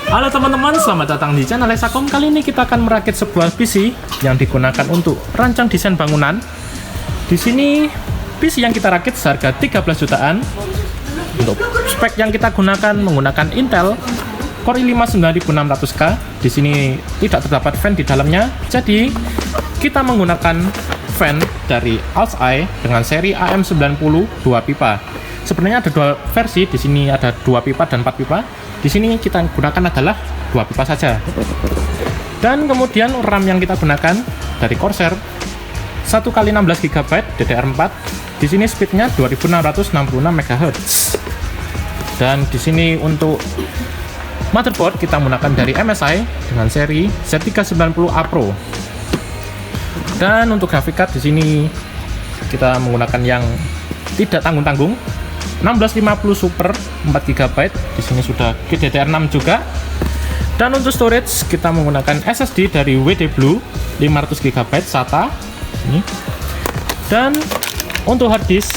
Halo teman-teman, selamat datang di channel Lesakom. Kali ini kita akan merakit sebuah PC yang digunakan untuk rancang desain bangunan. Di sini PC yang kita rakit seharga 13 jutaan. Untuk spek yang kita gunakan menggunakan Intel Core i5 9600K. Di sini tidak terdapat fan di dalamnya, jadi kita menggunakan fan dari ALSI dengan seri AM90 2 pipa. Sebenarnya ada dua versi, di sini ada 2 pipa dan 4 pipa. Di sini kita gunakan adalah 2 pipa saja. Dan kemudian RAM yang kita gunakan dari Corsair 1x16 GB DDR4. Di sini speednya 2666 MHz. Dan di sini untuk motherboard kita menggunakan dari MSI dengan seri Z390A Pro. Dan untuk graphic card di sini kita menggunakan yang tidak tanggung-tanggung 1650 Super 4 GB. Di sini sudah GDDR6 juga. Dan untuk storage kita menggunakan SSD dari WD Blue 500 GB SATA ini. Dan untuk hard disk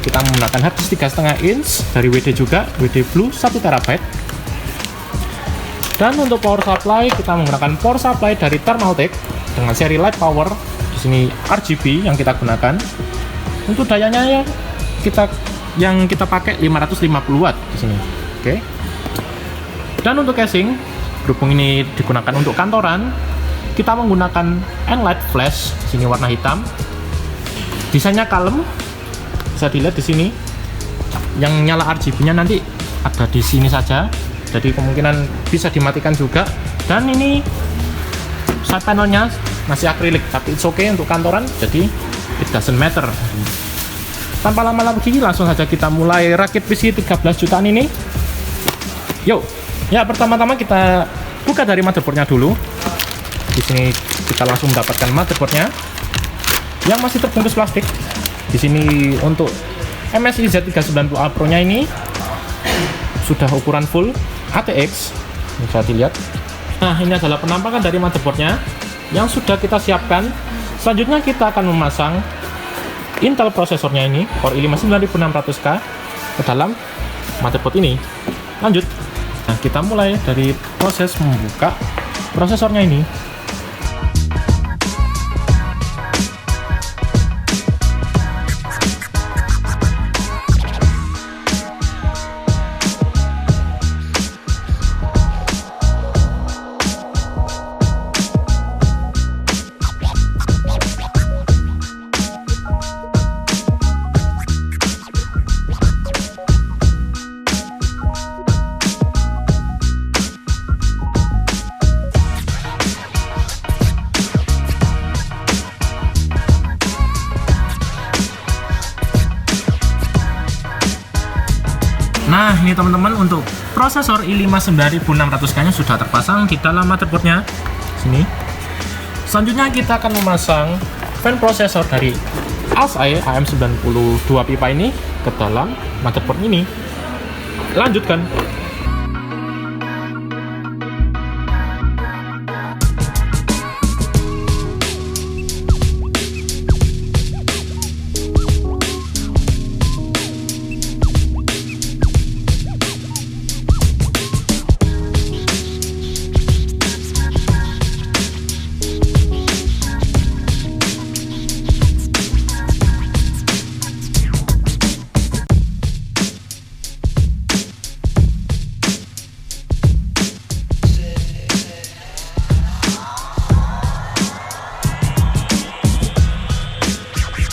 kita menggunakan hard disk 3,5 inch dari WD juga, WD Blue 1 TB. Dan untuk power supply kita menggunakan power supply dari Thermaltake dengan seri Light Power. Di sini RGB yang kita gunakan. Untuk dayanya ya yang kita pakai 550 watt di sini. Oke. Dan untuk casing, berhubung ini digunakan untuk kantoran, kita menggunakan Enlight flash di sini warna hitam. Desainnya kalem. Bisa dilihat di sini. Yang nyala RGB-nya nanti ada di sini saja. Jadi kemungkinan bisa dimatikan juga. Dan ini side panelnya masih akrilik, tapi it's okay untuk kantoran, jadi it doesn't matter. Tanpa lama-lama lagi, langsung saja kita mulai rakit PC 13 jutaan ini. Yuk, ya pertama-tama kita buka dari motherboardnya dulu. Di sini kita langsung mendapatkan motherboardnya yang masih terbungkus plastik. Di sini untuk MSI Z390A Pro-nya ini sudah ukuran full ATX, bisa dilihat. Nah, ini adalah penampakan dari motherboardnya yang sudah kita siapkan. Selanjutnya kita akan memasang Intel prosesornya ini, Core i5 9600K, ke dalam motherboard ini. Lanjut. Nah, kita mulai dari proses membuka prosesornya ini. Nah, ini teman-teman, untuk prosesor i5 9600K nya sudah terpasang di dalam motherboardnya. Sini. Selanjutnya kita akan memasang fan prosesor dari ALSI AM90 2 pipa ini ke dalam motherboard ini. Lanjutkan.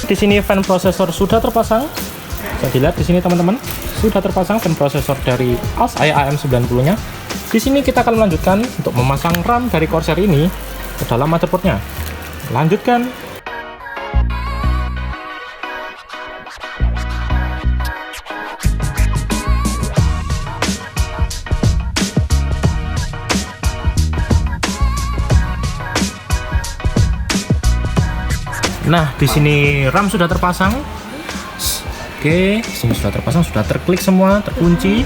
Di sini fan prosesor sudah terpasang. Bisa dilihat di sini teman-teman, sudah terpasang fan prosesor dari ALSI AM90-nya. Di sini kita akan melanjutkan untuk memasang RAM dari Corsair ini ke dalam motherboardnya. Lanjutkan. Nah, di sini RAM sudah terpasang. Oke, di sini sudah terpasang, sudah terklik semua, terkunci.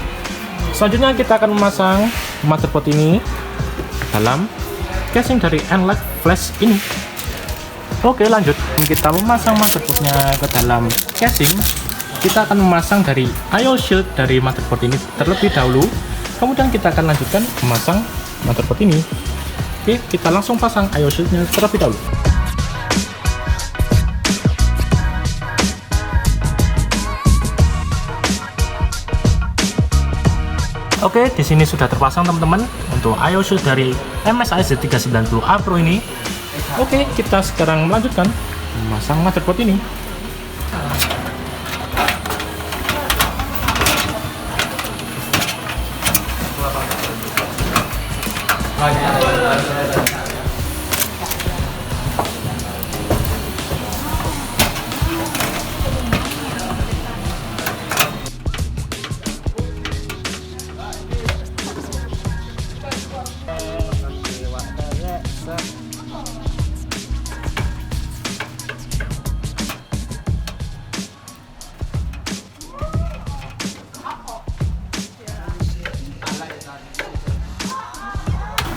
Selanjutnya kita akan memasang motherboard ini dalam casing dari Enlight flash ini. Oke, lanjut. Kita memasang motherboardnya ke dalam casing. Kita akan memasang dari IO shield dari motherboard ini terlebih dahulu. Kemudian kita akan lanjutkan memasang motherboard ini. Oke, kita langsung pasang I/O shieldnya terlebih dahulu. Oke, di sini sudah terpasang teman-teman untuk I/O shield dari MSI Z390A Pro ini. Oke, kita sekarang melanjutkan memasang motherboard ini.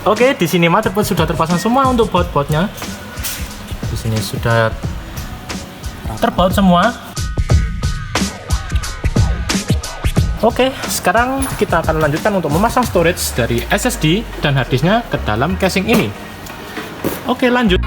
Oke, di sini motherboard sudah terpasang semua untuk baut-bautnya. Di sini sudah terbaut semua. Oke, sekarang kita akan lanjutkan untuk memasang storage dari SSD dan harddisknya ke dalam casing ini. Oke, lanjut.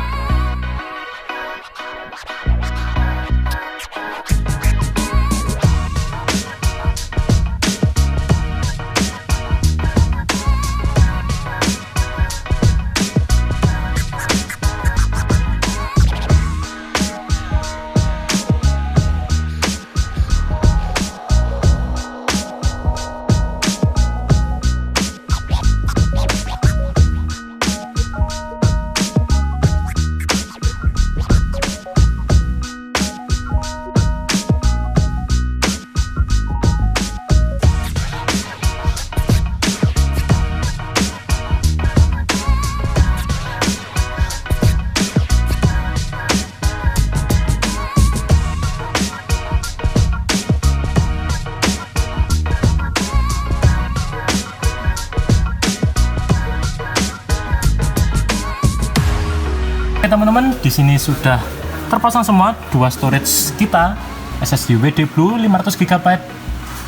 Oke teman-teman, di sini sudah terpasang semua dua storage kita, SSD WD Blue 500 GB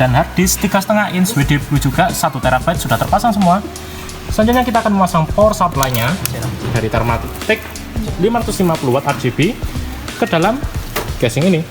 dan hard disk 3,5 inch WD Blue juga 1 TB sudah terpasang semua. Selanjutnya kita akan memasang power supply-nya dari Thermaltake 550 watt RGB ke dalam casing ini.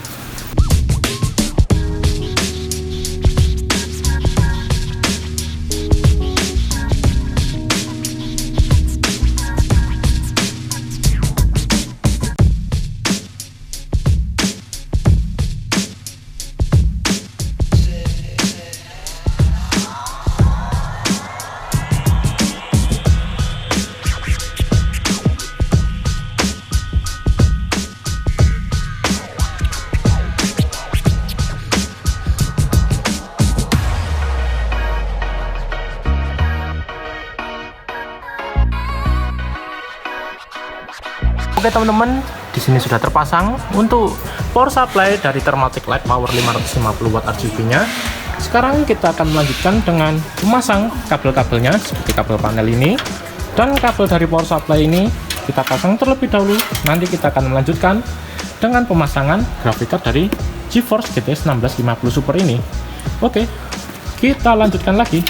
Oke teman-teman, di sini sudah terpasang untuk power supply dari Thermaltake Light Power 550 watt RGB-nya. Sekarang kita akan melanjutkan dengan memasang kabel-kabelnya seperti kabel panel ini dan kabel dari power supply ini kita pasang terlebih dahulu. Nanti kita akan melanjutkan dengan pemasangan graphic card dari GeForce GTX 1650 Super ini. Oke, kita lanjutkan lagi.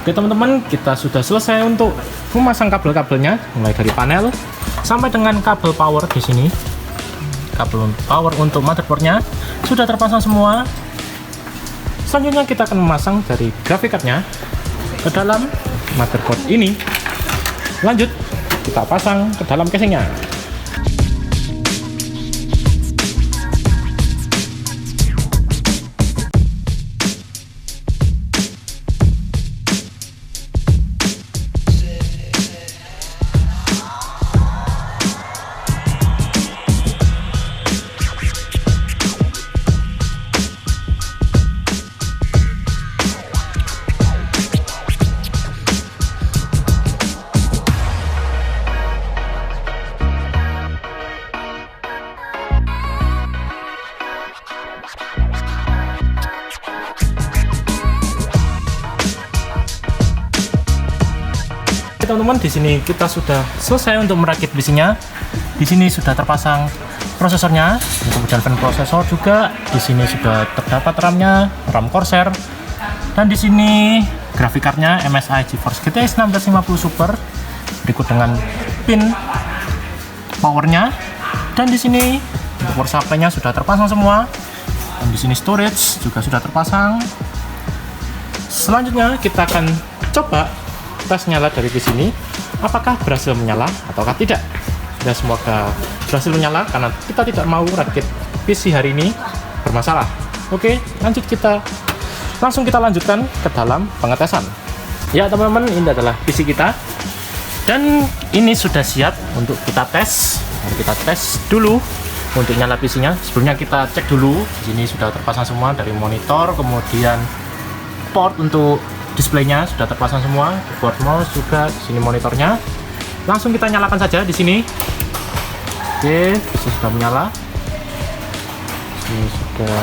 Oke teman-teman, kita sudah selesai untuk memasang kabel-kabelnya, mulai dari panel sampai dengan kabel power di sini. Kabel power untuk motherboardnya sudah terpasang semua. Selanjutnya kita akan memasang dari graphic card-nya ke dalam motherboard ini. Lanjut, kita pasang ke dalam casingnya. teman-teman, di sini kita sudah selesai untuk merakit PC-nya. Di sini sudah terpasang prosesornya, kemudian fan prosesor juga. Di sini sudah terdapat RAM-nya, RAM Corsair. Dan di sini grafik card-nya MSI GeForce GTX 1650 Super. Berikut dengan pin powernya. Dan di sini untuk power supply-nya sudah terpasang semua. Dan di sini storage juga sudah terpasang. Selanjutnya kita akan coba tes nyala dari PC ini, apakah berhasil menyala ataukah tidak. Dan semoga berhasil menyala karena kita tidak mau rakit PC hari ini bermasalah. Oke, langsung kita lanjutkan ke dalam pengetesan. Ya teman-teman, ini adalah PC kita dan ini sudah siap untuk kita tes. Mari kita tes dulu untuk nyala PC-nya. Sebelumnya kita cek dulu. Di sini sudah terpasang semua dari monitor, kemudian port untuk displaynya sudah terpasang semua, keyboard mouse juga, di sini monitornya. Langsung kita nyalakan saja di sini. Oke, PC sudah menyala. Ini sudah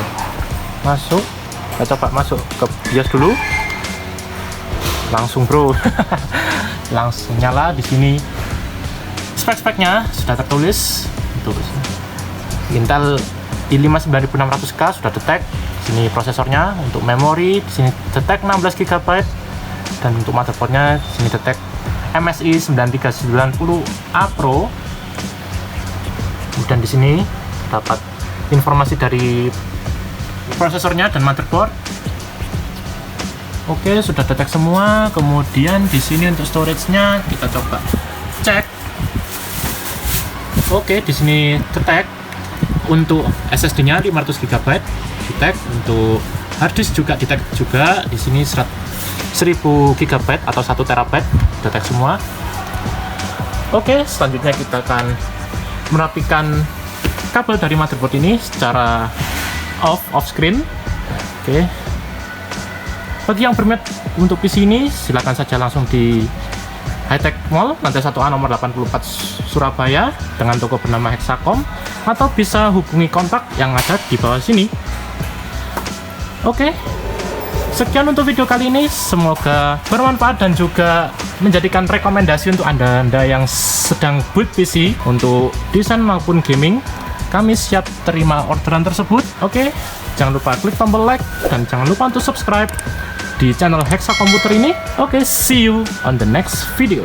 masuk. Kita coba masuk ke BIOS dulu. Langsung bro, langsung nyala. Di sini spek-speknya sudah tertulis untuk Intel i5 9600K sudah detect. Sini prosesornya, untuk memori di sini detect 16 GB dan untuk motherboardnya di sini detect MSI 9390A Pro. Dan di sini dapat informasi dari prosesornya dan motherboard. Oke, sudah detect semua. Kemudian di sini untuk storage-nya kita coba cek. Oke, di sini detect untuk SSD-nya 500 GB. Detect untuk harddisk juga detect juga. Di sini 1000 GB atau 1 TB detect semua. Oke, selanjutnya kita akan merapikan kabel dari motherboard ini secara off screen. Oke, bagi yang berminat untuk PC ini silakan saja langsung di Hightech Mall lantai 1A nomor 84 Surabaya dengan toko bernama Hexacom, atau bisa hubungi kontak yang ada di bawah sini. Oke, sekian untuk video kali ini. Semoga bermanfaat dan juga menjadikan rekomendasi untuk anda yang sedang build PC untuk desain maupun gaming. Kami siap terima orderan tersebut. Oke, jangan lupa klik tombol like dan jangan lupa untuk subscribe di channel Hexa Komputer ini. Oke, see you on the next video.